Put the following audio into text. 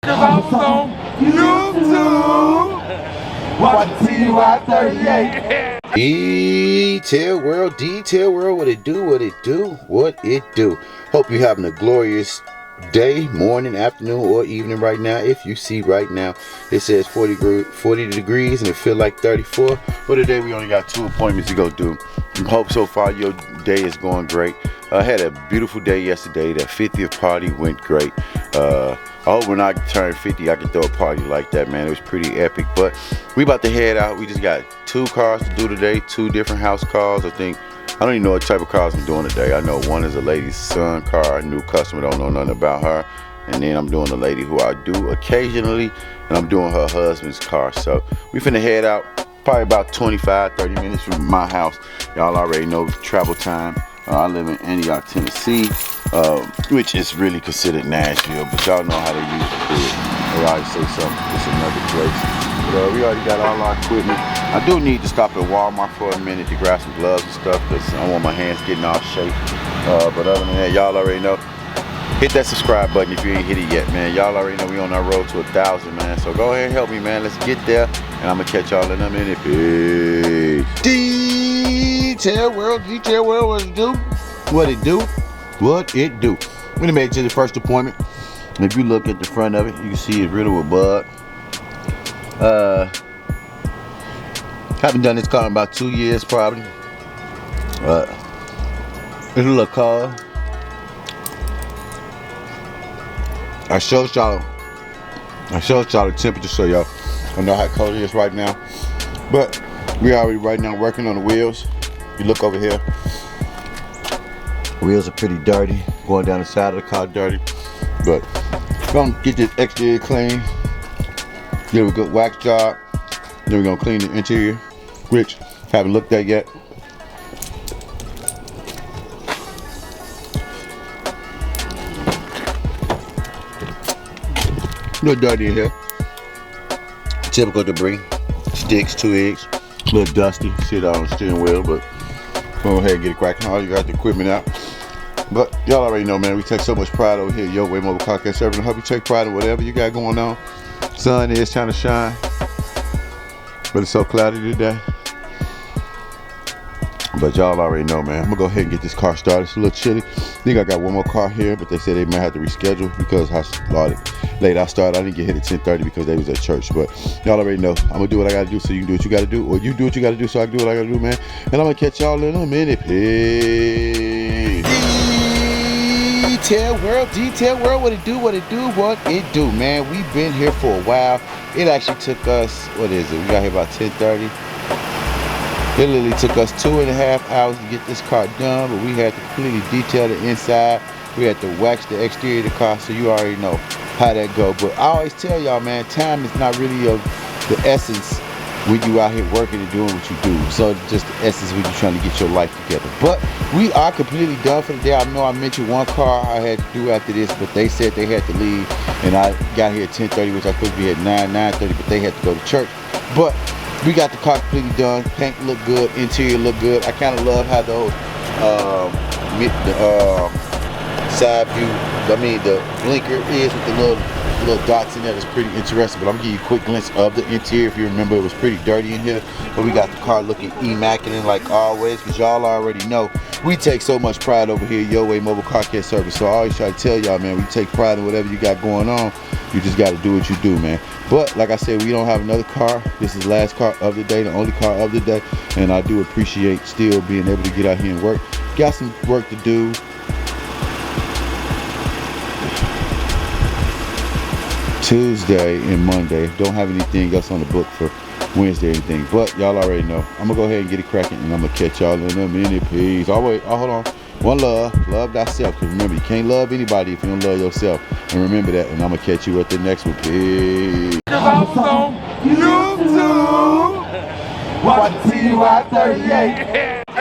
'Cause I was on YouTube. Watch TY38. Detail world, what it do. Hope you're having a glorious day, morning, afternoon, or evening right now. If you see right now, it says 40 degrees and it feels like 34. But today we only got 2 appointments to go do. I hope so far your day is going great. I had a beautiful day yesterday. That 50th party went great. I hope when I turn 50 I can throw a party like that, man. It was pretty epic. But we about to head out. We just got 2 cars to do today, 2 different house calls. I don't even know what type of cars I'm doing today. I know one is a lady's son car, a new customer, don't know nothing about her. And then I'm doing a lady who I do occasionally, and I'm doing her husband's car. So we finna head out probably about 25-30 minutes from my house. Y'all already know travel time. I live in Antioch, Tennessee, which is really considered Nashville, but y'all know how they usually do it. They always say something, it's another place. But we already got all our equipment. I do need to stop at Walmart for a minute to grab some gloves and stuff because I don't want my hands getting all shaky. But other than that, y'all already know. Hit that subscribe button if you ain't hit it yet, man. Y'all already know we on our road to 1,000, man. So go ahead and help me, man. Let's get there, and I'm gonna catch y'all in a minute. Peace. Detail world, what it do. We done made it to the first appointment. If you look at the front of it, you can see it's riddled with bug. Haven't done this car in about 2 years probably. It's a little car. I showed y'all the temperature so y'all know how cold it is right now. But we already right now working on the wheels. You look over here. Wheels are pretty dirty. Going down the side of the car dirty. But gonna get this exterior clean. Give it a good wax job. Then we're gonna clean the interior, which haven't looked at yet. A little dirty in here. Typical debris. Sticks, twigs. A little dusty. Shit out on the steering wheel, but go ahead and get it cracking. All you got the equipment out. But y'all already know, man, we take so much pride over here at Yo Way Mobile Car Care Service. I hope you take pride in whatever you got going on. Sun is trying to shine, but it's so cloudy today. But y'all already know, man. I'm gonna go ahead and get this car started. It's a little chilly. I think I got one more car here, but they said they might have to reschedule because how late I started. I didn't get hit at 10:30 because they was at church. But y'all already know. I'm gonna do what I gotta do so you can do what you gotta do, or you do what you gotta do so I can do what I gotta do, man. And I'm gonna catch y'all in a minute. Peace. Detail world, what it do, man. We've been here for a while. It actually took us, what is it? We got here about 10:30. It literally took us 2.5 hours to get this car done, but we had to completely detail the inside. We had to wax the exterior of the car, so you already know how that go. But I always tell y'all, man, time is not really of the essence when you out here working and doing what you do. So just the essence when you're trying to get your life together. But we are completely done for the day. I know I mentioned one car I had to do after this, but they said they had to leave, and I got here at 10:30, which I thought we had 9:30, but they had to go to church. But we got the car completely done. Paint look good, interior look good. I kind of love how the side view, the blinker is with the little dots in there. That's pretty interesting. But I'm gonna give you a quick glimpse of the interior. If you remember, it was pretty dirty in here, but we got the car looking immaculate like always, because y'all already know we take so much pride over here at Yo Way Mobile Car Care Service. So I always try to tell y'all, man, we take pride in whatever you got going on. You just got to do what you do, man. But like I said, we don't have another car. This is the last car of the day, the only car of the day, and I do appreciate still being able to get out here and work. Got some work to do. Tuesday and Monday. Don't have anything else on the book for Wednesday or anything, but y'all already know. I'm gonna go ahead and get it cracking, and I'm gonna catch y'all in a minute. Peace. Oh wait, hold on. One love thyself, because remember, you can't love anybody if you don't love yourself. And remember that, and I'm gonna catch you at the next one. Peace. 'Cause I was on YouTube. Watch TY38.